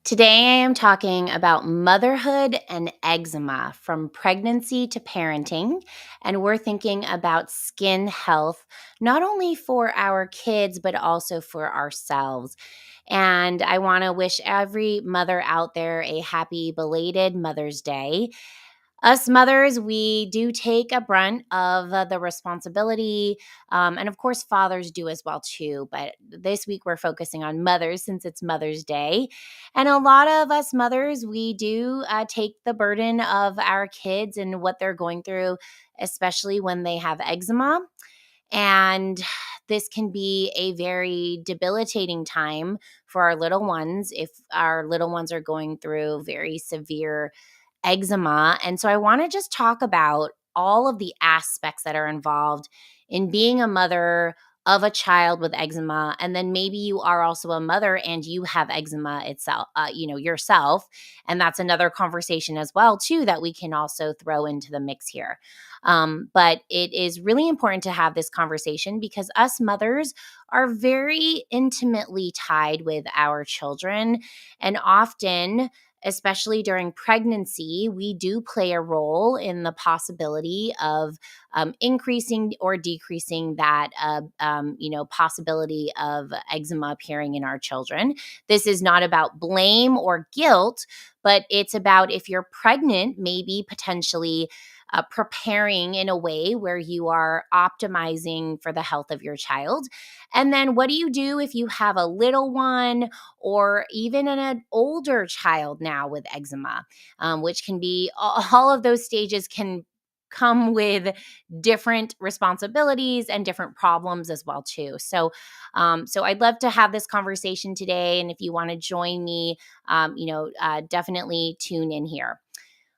Today, I am talking about motherhood and eczema from pregnancy to parenting. And we're thinking about skin health, not only for our kids, but also for ourselves. And I want to wish every mother out there a happy belated Mother's Day. Us mothers, we do take a brunt of the responsibility. And of course, fathers do as well, too. But this week, we're focusing on mothers since it's Mother's Day. And a lot of us mothers, we do take the burden of our kids and what they're going through, especially when they have eczema. And this can be a very debilitating time for our little ones if our little ones are going through very severe eczema. And so I want to just talk about all of the aspects that are involved in being a mother of a child with eczema. And then maybe you are also a mother and you have eczema itself, yourself. And that's another conversation as well, too, that we can also throw into the mix here. But it is really important to have this conversation because us mothers are very intimately tied with our children. And often, especially during pregnancy, we do play a role in the possibility of increasing or decreasing that, possibility of eczema appearing in our children. This is not about blame or guilt, but it's about if you're pregnant, maybe potentially preparing in a way where you are optimizing for the health of your child. And then what do you do if you have a little one or even an older child now with eczema, which can be all of those stages can come with different responsibilities and different problems as well too. So I'd love to have this conversation today, and if you want to join me, definitely tune in here.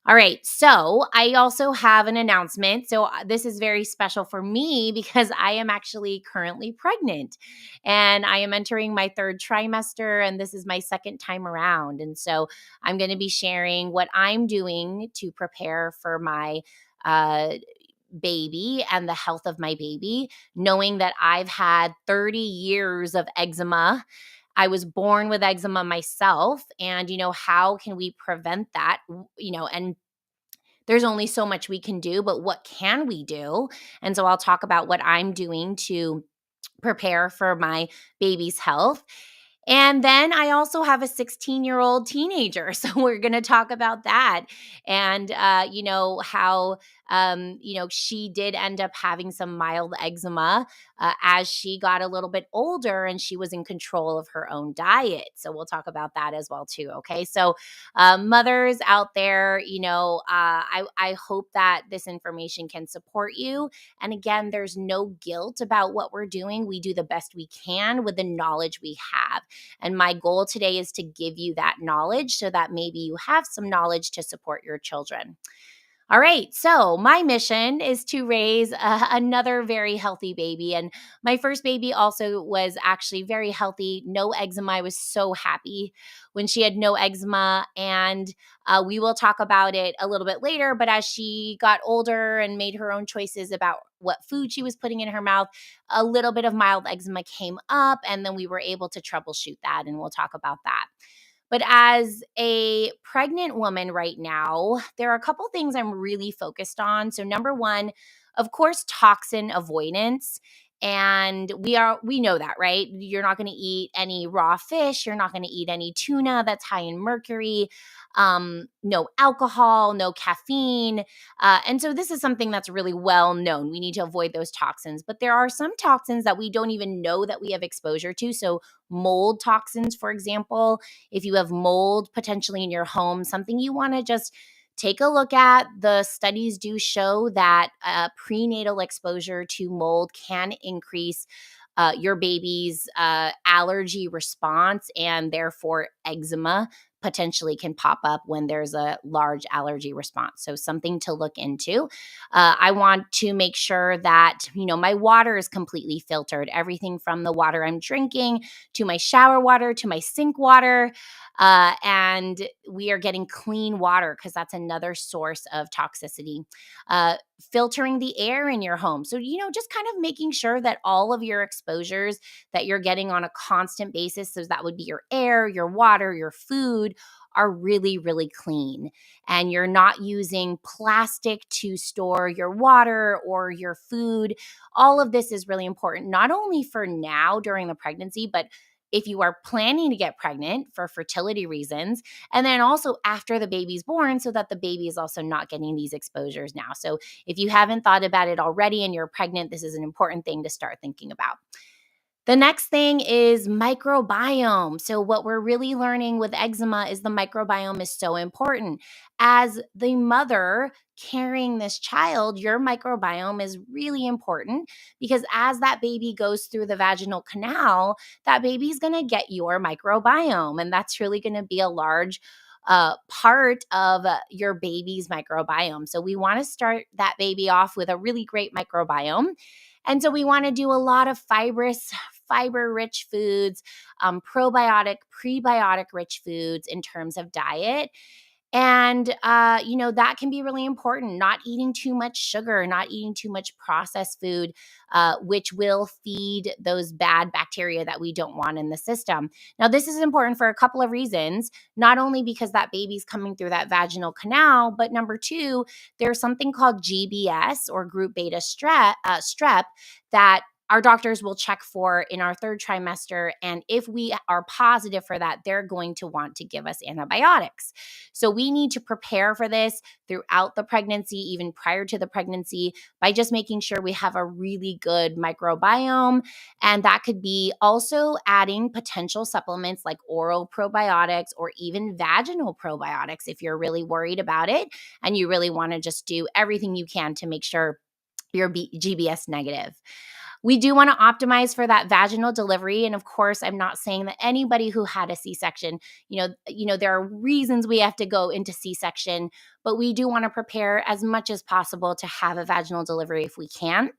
All right. So I also have an announcement. So this is very special for me because I am actually currently pregnant and I am entering my third trimester, and this is my second time around. And so I'm going to be sharing what I'm doing to prepare for my uh, baby and the health of my baby, knowing that I've had 30 years of eczema. I was born with eczema myself, and how can we prevent that? And there's only so much we can do, but what can we do? And so I'll talk about what I'm doing to prepare for my baby's health. And then I also have a 16-year-old teenager. So we're going to talk about that and, how, she did end up having some mild eczema as she got a little bit older and she was in control of her own diet. So we'll talk about that as well, too. Okay. So, mothers out there, I hope that this information can support you. And again, there's no guilt about what we're doing. We do the best we can with the knowledge we have. And my goal today is to give you that knowledge so that maybe you have some knowledge to support your children. All right. So, my mission is to raise another very healthy baby. And my first baby also was actually very healthy, no eczema. I was so happy when she had no eczema. And we will talk about it a little bit later. But as she got older and made her own choices about what food she was putting in her mouth, a little bit of mild eczema came up. And then we were able to troubleshoot that. And we'll talk about that. But as a pregnant woman right now, there are a couple things I'm really focused on. So number one, of course, toxin avoidance. And we know that, right? You're not going to eat any raw fish. You're not going to eat any tuna that's high in mercury. No alcohol, no caffeine. And so this is something that's really well known. We need to avoid those toxins. But there are some toxins that we don't even know that we have exposure to. So mold toxins, for example, if you have mold potentially in your home, something you want to just take a look at. The studies do show that prenatal exposure to mold can increase your baby's allergy response, and therefore eczema potentially can pop up when there's a large allergy response. So something to look into. I want to make sure that, my water is completely filtered. Everything from the water I'm drinking to my shower water to my sink water. And we are getting clean water because that's another source of toxicity. Uh, Filtering the air in your home. So, just kind of making sure that all of your exposures that you're getting on a constant basis, so that would be your air, your water, your food, are really, really clean. And you're not using plastic to store your water or your food. All of this is really important, not only for now during the pregnancy, but if you are planning to get pregnant for fertility reasons, and then also after the baby's born, so that the baby is also not getting these exposures now. So if you haven't thought about it already and you're pregnant, this is an important thing to start thinking about. The next thing is microbiome. So, what we're really learning with eczema is the microbiome is so important. As the mother carrying this child, your microbiome is really important because as that baby goes through the vaginal canal, that baby's going to get your microbiome. And that's really going to be a large part of your baby's microbiome. So, we want to start that baby off with a really great microbiome. And so we want to do a lot of fiber rich foods, probiotic, prebiotic rich foods in terms of diet. And, that can be really important. Not eating too much sugar, not eating too much processed food, which will feed those bad bacteria that we don't want in the system. Now, this is important for a couple of reasons, not only because that baby's coming through that vaginal canal, but number two, there's something called GBS or group beta strep that our doctors will check for in our third trimester. And if we are positive for that, they're going to want to give us antibiotics. So we need to prepare for this throughout the pregnancy, even prior to the pregnancy, by just making sure we have a really good microbiome. And that could be also adding potential supplements like oral probiotics or even vaginal probiotics if you're really worried about it and you really want to just do everything you can to make sure you're GBS negative. We do want to optimize for that vaginal delivery. And of course, I'm not saying that anybody who had a C-section, there are reasons we have to go into C-section, but we do want to prepare as much as possible to have a vaginal delivery if we can.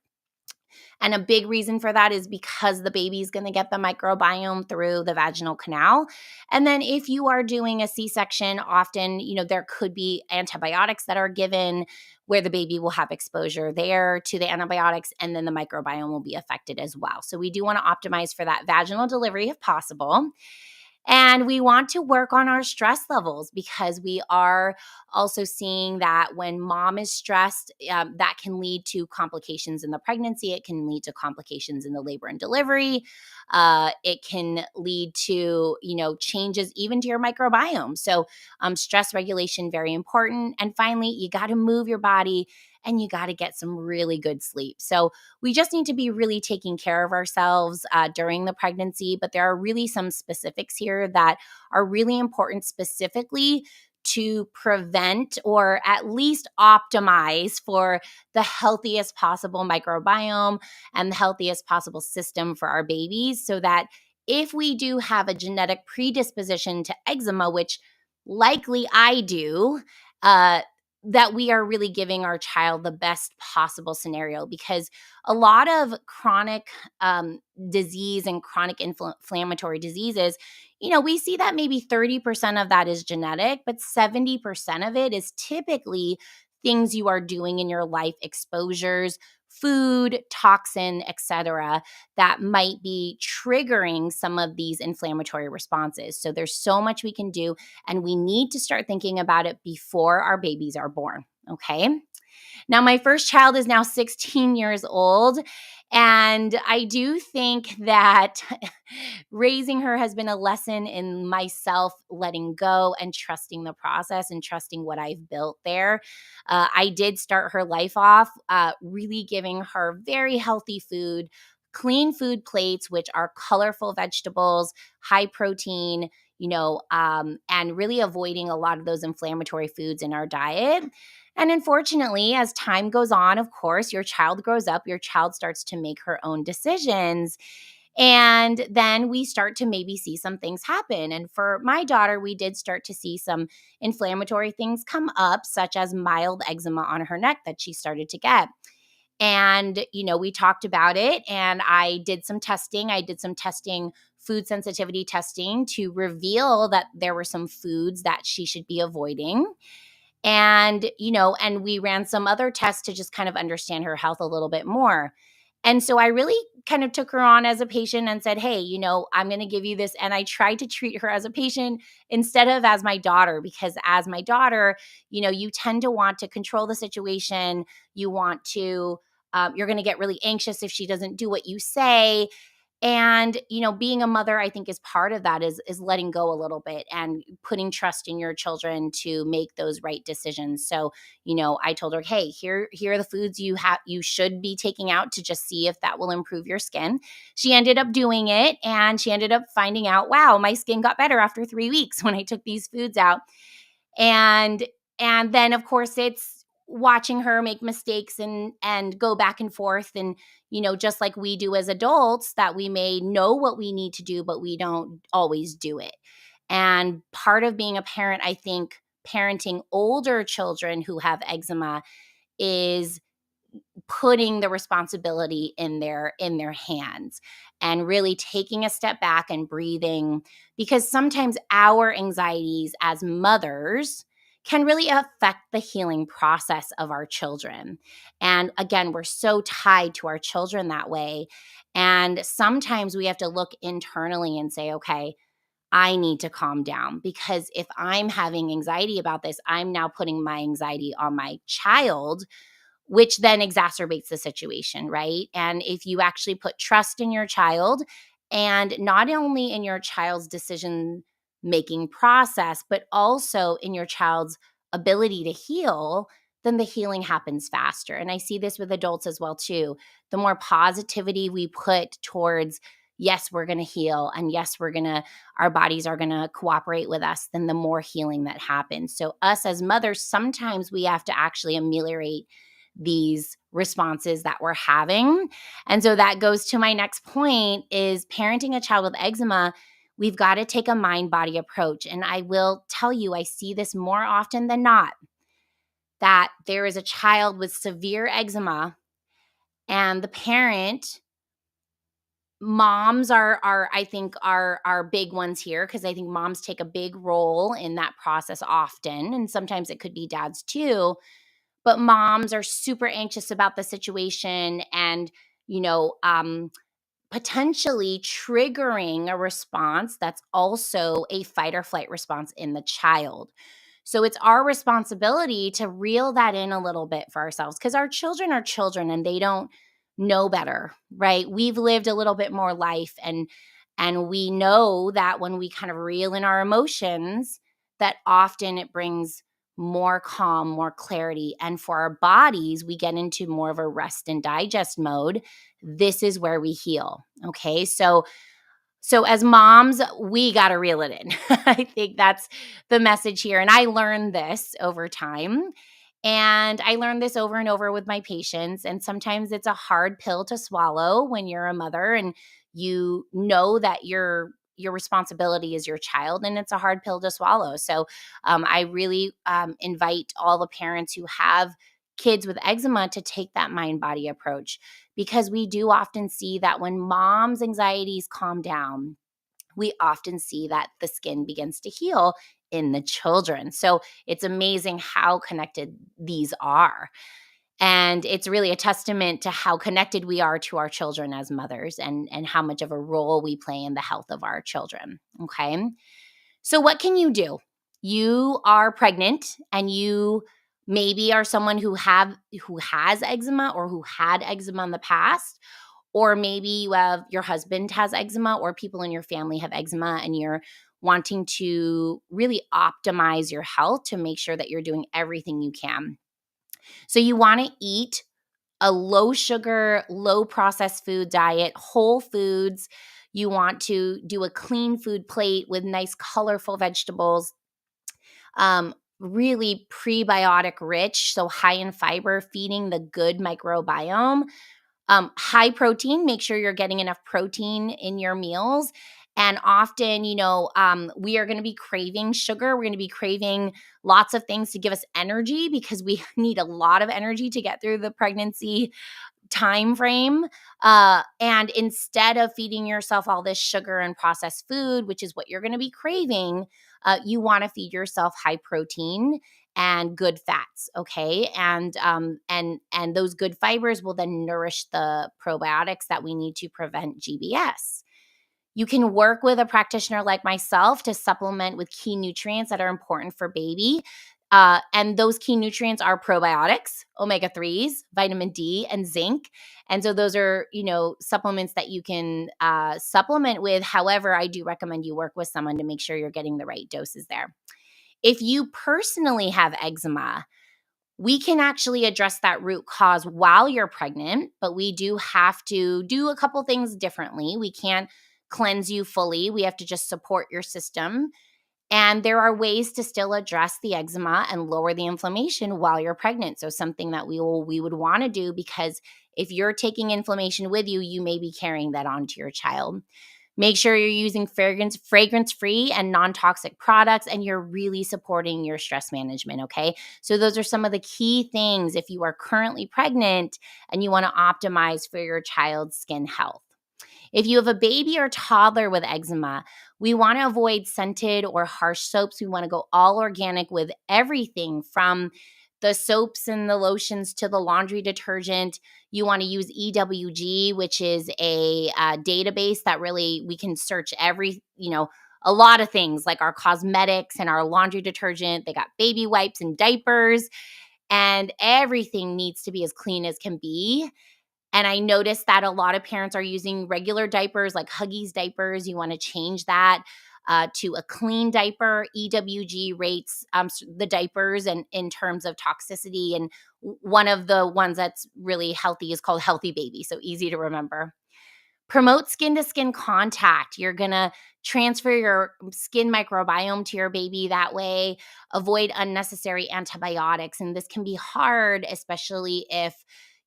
And a big reason for that is because the baby is going to get the microbiome through the vaginal canal. And then if you are doing a C-section, often, there could be antibiotics that are given where the baby will have exposure there to the antibiotics, and then the microbiome will be affected as well. So we do want to optimize for that vaginal delivery if possible. And we want to work on our stress levels because we are also seeing that when mom is stressed, that can lead to complications in the pregnancy. It can lead to complications in the labor and delivery. It can lead to, changes even to your microbiome. So stress regulation, very important. And finally, you got to move your body and you got to get some really good sleep. So we just need to be really taking care of ourselves during the pregnancy. But there are really some specifics here that are really important specifically to prevent or at least optimize for the healthiest possible microbiome and the healthiest possible system for our babies, so that if we do have a genetic predisposition to eczema, which likely I do, that we are really giving our child the best possible scenario, because a lot of chronic disease and chronic inflammatory diseases, we see that maybe 30% of that is genetic, but 70% of it is typically things you are doing in your life, exposures, food, toxin, etc., that might be triggering some of these inflammatory responses. So there's so much we can do, and we need to start thinking about it before our babies are born. Okay. Now, my first child is now 16 years old. And I do think that raising her has been a lesson in myself letting go and trusting the process and trusting what I've built there. I did start her life off really giving her very healthy food, clean food plates, which are colorful vegetables, high protein, and really avoiding a lot of those inflammatory foods in our diet. And unfortunately, as time goes on, of course, your child grows up, your child starts to make her own decisions. And then we start to maybe see some things happen. And for my daughter, we did start to see some inflammatory things come up, such as mild eczema on her neck that she started to get. And, we talked about it, and I did some testing. I did some testing food sensitivity testing to reveal that there were some foods that she should be avoiding. And we ran some other tests to just kind of understand her health a little bit more. And so I really kind of took her on as a patient and said, hey, I'm going to give you this. And I tried to treat her as a patient instead of as my daughter, because as my daughter, you tend to want to control the situation. You want to, you're going to get really anxious if she doesn't do what you say. And being a mother, I think, is part of that, is letting go a little bit and putting trust in your children to make those right decisions. So I told her, hey, here are the foods you should be taking out to just see if that will improve your skin. She ended up doing it, and she ended up finding out, wow, my skin got better after 3 weeks when I took these foods out. And then, of course, it's watching her make mistakes and go back and forth. And just like we do as adults, that we may know what we need to do, but we don't always do it. And part of being a parent, I think, parenting older children who have eczema, is putting the responsibility in their hands and really taking a step back and breathing, because sometimes our anxieties as mothers can really affect the healing process of our children. And again, we're so tied to our children that way. And sometimes we have to look internally and say, okay, I need to calm down, because if I'm having anxiety about this, I'm now putting my anxiety on my child, which then exacerbates the situation, right? And if you actually put trust in your child, and not only in your child's decision making process, but also in your child's ability to heal, then the healing happens faster. And I see this with adults as well too. The more positivity we put towards, yes, we're going to heal, and yes, our bodies are going to cooperate with us, then the more healing that happens. So us as mothers, sometimes we have to actually ameliorate these responses that we're having. And so that goes to my next point, is parenting a child with eczema. We've got to take a mind-body approach. And I will tell you, I see this more often than not, that there is a child with severe eczema, and the parent, moms are I think are big ones here, because I think moms take a big role in that process often, and sometimes it could be dads too. But moms are super anxious about the situation, and you know um, potentially triggering a response that's also a fight or flight response in the child. So it's our responsibility to reel that in a little bit for ourselves, because our children are children and they don't know better, right? We've lived a little bit more life, and we know that when we kind of reel in our emotions, that often it brings more calm, more clarity. And for our bodies, we get into more of a rest and digest mode. This is where we heal. Okay. So as moms, we got to reel it in. I think that's the message here. And I learned this over time. And I learned this over and over with my patients. And sometimes it's a hard pill to swallow when you're a mother and you know that your responsibility is your child, and it's a hard pill to swallow. So I really invite all the parents who have kids with eczema to take that mind body approach, because we do often see that when mom's anxieties calm down, we often see that the skin begins to heal in the children. So it's amazing how connected these are. And it's really a testament to how connected we are to our children as mothers, and how much of a role we play in the health of our children. Okay. So what can you do? You are pregnant, and you maybe are someone who has eczema, or who had eczema in the past, or maybe your husband has eczema, or people in your family have eczema, and you're wanting to really optimize your health to make sure that you're doing everything you can. So you want to eat a low sugar, low processed food diet, whole foods. You want to do a clean food plate with nice colorful vegetables, really prebiotic rich, so high in fiber, feeding the good microbiome. High protein, make sure you're getting enough protein in your meals. And often, we are going to be craving sugar. We're going to be craving lots of things to give us energy, because we need a lot of energy to get through the pregnancy time frame. And instead of feeding yourself all this sugar and processed food, which is what you're going to be craving, you want to feed yourself high protein and good fats. Okay, and those good fibers will then nourish the probiotics that we need to prevent GBS. You can work with a practitioner like myself to supplement with key nutrients that are important for baby. And those key nutrients are probiotics, omega 3s, vitamin D, and zinc. And so those are, supplements that you can supplement with. However, I do recommend you work with someone to make sure you're getting the right doses there. If you personally have eczema, we can actually address that root cause while you're pregnant, but we do have to do a couple things differently. We can't cleanse you fully. We have to just support your system. And there are ways to still address the eczema and lower the inflammation while you're pregnant. So something that we would want to do, because if you're taking inflammation with you, you may be carrying that on to your child. Make sure you're using fragrance-free and non-toxic products, and you're really supporting your stress management, okay? So those are some of the key things if you are currently pregnant and you want to optimize for your child's skin health. If you have a baby or toddler with eczema, we want to avoid scented or harsh soaps. We want to go all organic with everything from the soaps and the lotions to the laundry detergent. You want to use EWG, which is a database that really we can search a lot of things like our cosmetics and our laundry detergent. They got baby wipes and diapers, and everything needs to be as clean as can be. And I noticed that a lot of parents are using regular diapers like Huggies diapers. You want to change that to a clean diaper. EWG rates the diapers and in terms of toxicity. And one of the ones that's really healthy is called Healthy Baby. So easy to remember. Promote skin to skin contact. You're going to transfer your skin microbiome to your baby that way. Avoid unnecessary antibiotics. And this can be hard, especially if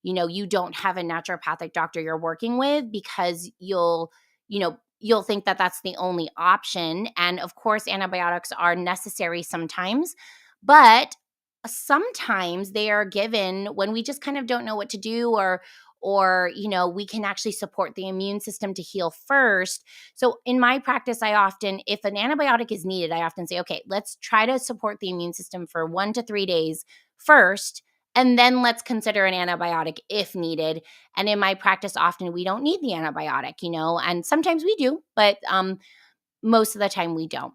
you don't have a naturopathic doctor you're working with, because you'll think that that's the only option. And of course, antibiotics are necessary sometimes, but sometimes they are given when we just kind of don't know what to do, or we can actually support the immune system to heal first. So in my practice, if an antibiotic is needed, I often say, okay, let's try to support the immune system for 1 to 3 days first, and then let's consider an antibiotic if needed. And in my practice, often we don't need the antibiotic, and sometimes we do, but most of the time we don't.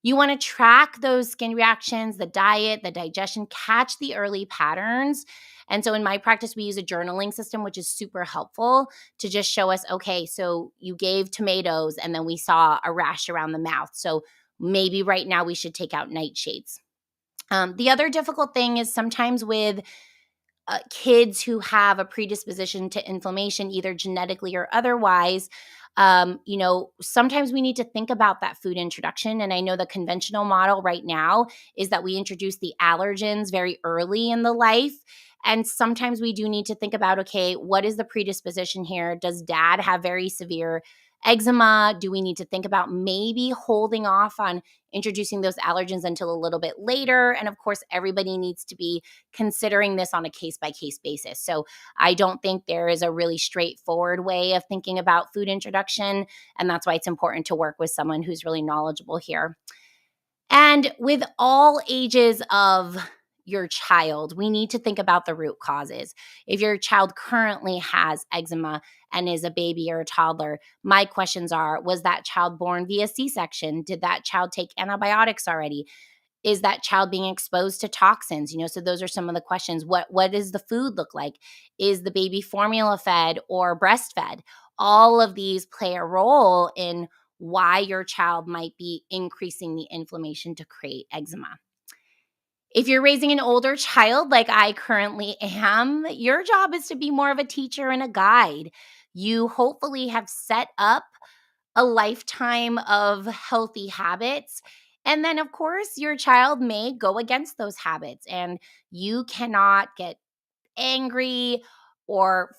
You want to track those skin reactions, the diet, the digestion, catch the early patterns. And so in my practice, we use a journaling system, which is super helpful to just show us, okay, so you gave tomatoes and then we saw a rash around the mouth. So maybe right now we should take out nightshades. The other difficult thing is sometimes with kids who have a predisposition to inflammation, either genetically or otherwise, sometimes we need to think about that food introduction. And I know the conventional model right now is that we introduce the allergens very early in the life. And sometimes we do need to think about, okay, what is the predisposition here? Does dad have very severe eczema? Do we need to think about maybe holding off on introducing those allergens until a little bit later? And of course, everybody needs to be considering this on a case-by-case basis. So I don't think there is a really straightforward way of thinking about food introduction, and that's why it's important to work with someone who's really knowledgeable here. And with all ages of your child, we need to think about the root causes. If your child currently has eczema and is a baby or a toddler, my questions are, was that child born via C-section? Did that child take antibiotics already? Is that child being exposed to toxins? So those are some of the questions. What does the food look like? Is the baby formula fed or breastfed? All of these play a role in why your child might be increasing the inflammation to create eczema. If you're raising an older child like I currently am, your job is to be more of a teacher and a guide. You hopefully have set up a lifetime of healthy habits. And then, of course, your child may go against those habits, and you cannot get angry or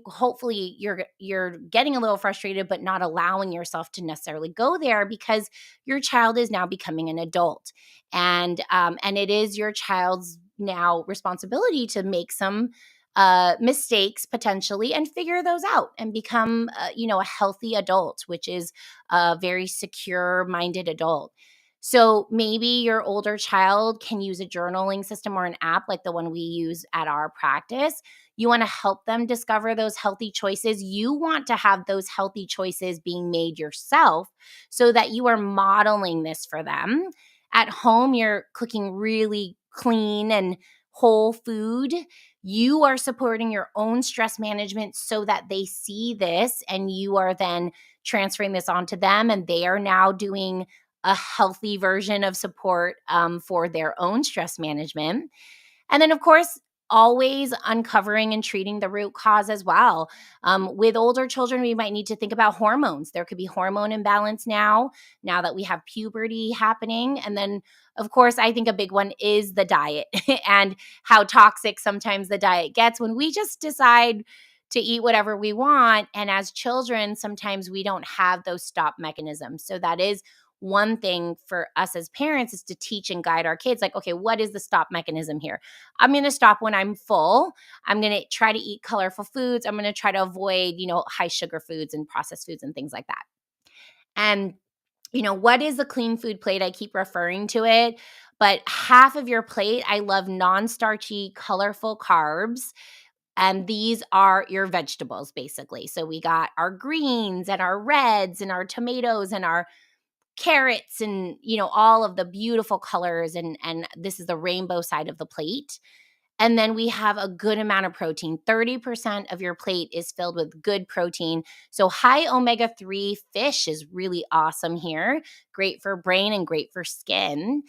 hopefully you're getting a little frustrated, but not allowing yourself to necessarily go there, because your child is now becoming an adult, and it is your child's now responsibility to make some mistakes potentially and figure those out and become, a healthy adult, which is a very secure minded adult. So maybe your older child can use a journaling system or an app like the one we use at our practice. You want to help them discover those healthy choices. You want to have those healthy choices being made yourself so that you are modeling this for them. At home, you're cooking really clean and whole food. You are supporting your own stress management so that they see this, and you are then transferring this onto them, and they are now doing a healthy version of support for their own stress management. And then, of course, always uncovering and treating the root cause as well. With older children, we might need to think about hormones. There could be hormone imbalance now that we have puberty happening. And then, of course, I think a big one is the diet and how toxic sometimes the diet gets when we just decide to eat whatever we want. And as children, sometimes we don't have those stop mechanisms. So that is one thing for us as parents, is to teach and guide our kids, like, okay, what is the stop mechanism here? I'm going to stop when I'm full. I'm going to try to eat colorful foods. I'm going to try to avoid, high sugar foods and processed foods and things like that. And, what is a clean food plate? I keep referring to it, but half of your plate, I love non-starchy, colorful carbs. And these are your vegetables, basically. So we got our greens and our reds and our tomatoes and our carrots and, all of the beautiful colors. And this is the rainbow side of the plate. And then we have a good amount of protein. 30% of your plate is filled with good protein. So high omega-3 fish is really awesome here. Great for brain and great for skin.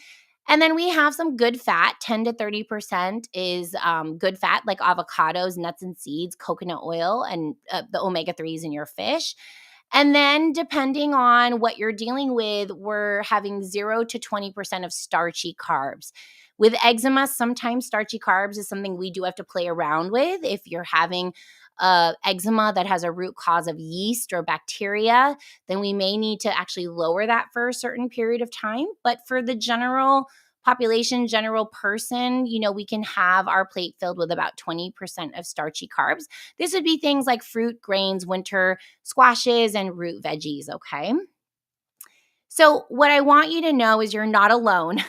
And then we have some good fat. 10 to 30% is good fat, like avocados, nuts and seeds, coconut oil, and the omega-3s in your fish. And then depending on what you're dealing with, we're having 0 to 20% of starchy carbs. With eczema, sometimes starchy carbs is something we do have to play around with. If you're having eczema that has a root cause of yeast or bacteria, then we may need to actually lower that for a certain period of time. But for the general population, general person, we can have our plate filled with about 20% of starchy carbs. This would be things like fruit, grains, winter squashes, and root veggies, okay? So what I want you to know is you're not alone.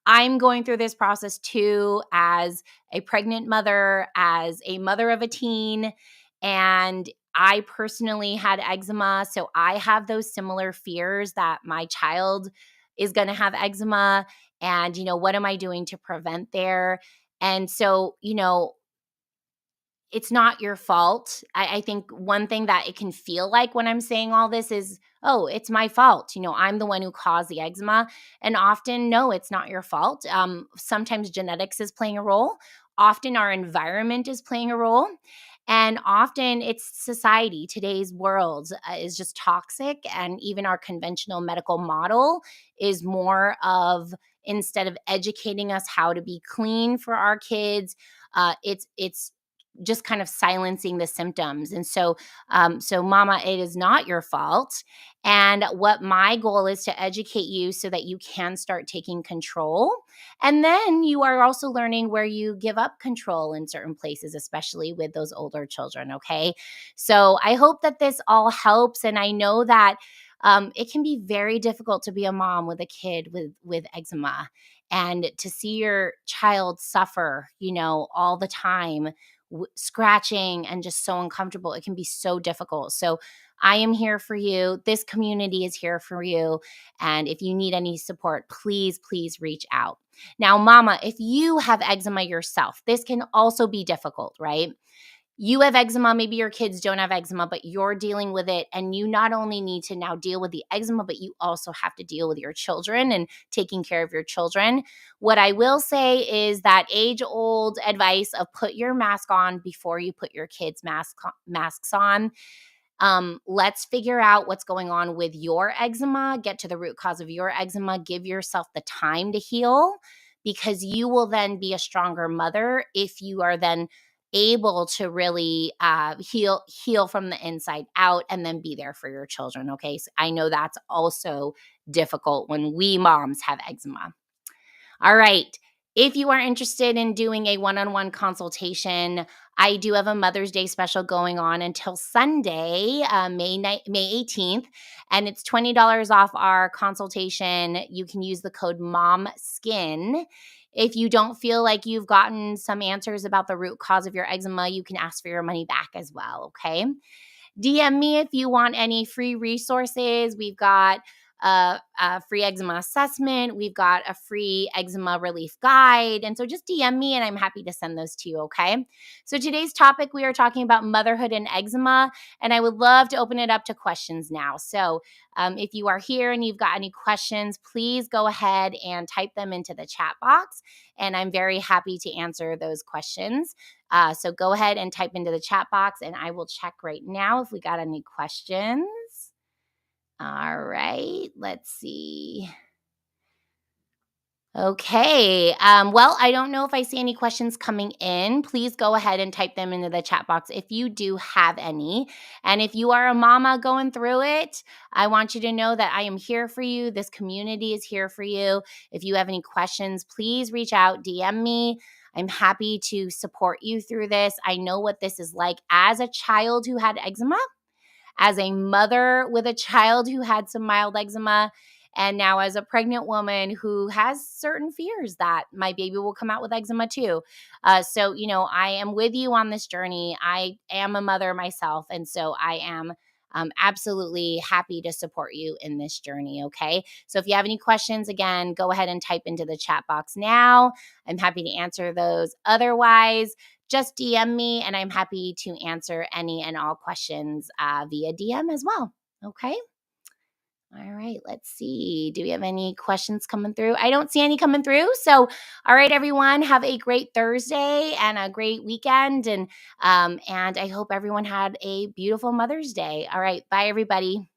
I'm going through this process too, as a pregnant mother, as a mother of a teen, and I personally had eczema, so I have those similar fears that my child is going to have eczema, and what am I doing to prevent there? And so, it's not your fault. I think one thing that it can feel like when I'm saying all this is, oh, it's my fault. I'm the one who caused the eczema. And often, no, it's not your fault. Sometimes genetics is playing a role. Often our environment is playing a role. And often it's society. Today's world is just toxic. And even our conventional medical model is more of, instead of educating us how to be clean for our kids, it's just kind of silencing the symptoms. And so mama, it is not your fault. And what my goal is to educate you so that you can start taking control. And then you are also learning where you give up control in certain places, especially with those older children. Okay. So I hope that this all helps. And I know that it can be very difficult to be a mom with a kid with eczema, and to see your child suffer, all the time, scratching and just so uncomfortable. It can be so difficult. So I am here for you. This community is here for you. And if you need any support, please, please reach out. Now, mama, if you have eczema yourself, this can also be difficult, right? You have eczema, maybe your kids don't have eczema, but you're dealing with it. And you not only need to now deal with the eczema, but you also have to deal with your children and taking care of your children. What I will say is that age-old advice of put your mask on before you put your kids' masks on. Let's figure out what's going on with your eczema, get to the root cause of your eczema, give yourself the time to heal, because you will then be a stronger mother if you are then able to really heal from the inside out and then be there for your children. Okay. So I know that's also difficult when we moms have eczema. All right. If you are interested in doing a one-on-one consultation, I do have a Mother's Day special going on until Sunday, May 18th, and it's $20 off our consultation. You can use the code MOMSKIN. If you don't feel like you've gotten some answers about the root cause of your eczema, you can ask for your money back as well, okay? DM me if you want any free resources. We've got a free eczema assessment. We've got a free eczema relief guide. And so just DM me and I'm happy to send those to you, okay? So today's topic, we are talking about motherhood and eczema, and I would love to open it up to questions now. So if you are here and you've got any questions, please go ahead and type them into the chat box, and I'm very happy to answer those questions. So go ahead and type into the chat box, and I will check right now if we got any questions. All right, let's see. Okay. Well, I don't know if I see any questions coming in. Please go ahead and type them into the chat box if you do have any. And if you are a mama going through it, I want you to know that I am here for you. This community is here for you. If you have any questions, please reach out, DM me. I'm happy to support you through this. I know what this is like as a child who had eczema, as a mother with a child who had some mild eczema, and now as a pregnant woman who has certain fears that my baby will come out with eczema too. So, I am with you on this journey. I am a mother myself, and so I am absolutely happy to support you in this journey. Okay. So if you have any questions, again, go ahead and type into the chat box now. I'm happy to answer those. Otherwise, just DM me and I'm happy to answer any and all questions via DM as well. Okay. All right. Let's see. Do we have any questions coming through? I don't see any coming through. So, all right, everyone, have a great Thursday and a great weekend. And I hope everyone had a beautiful Mother's Day. All right. Bye, everybody.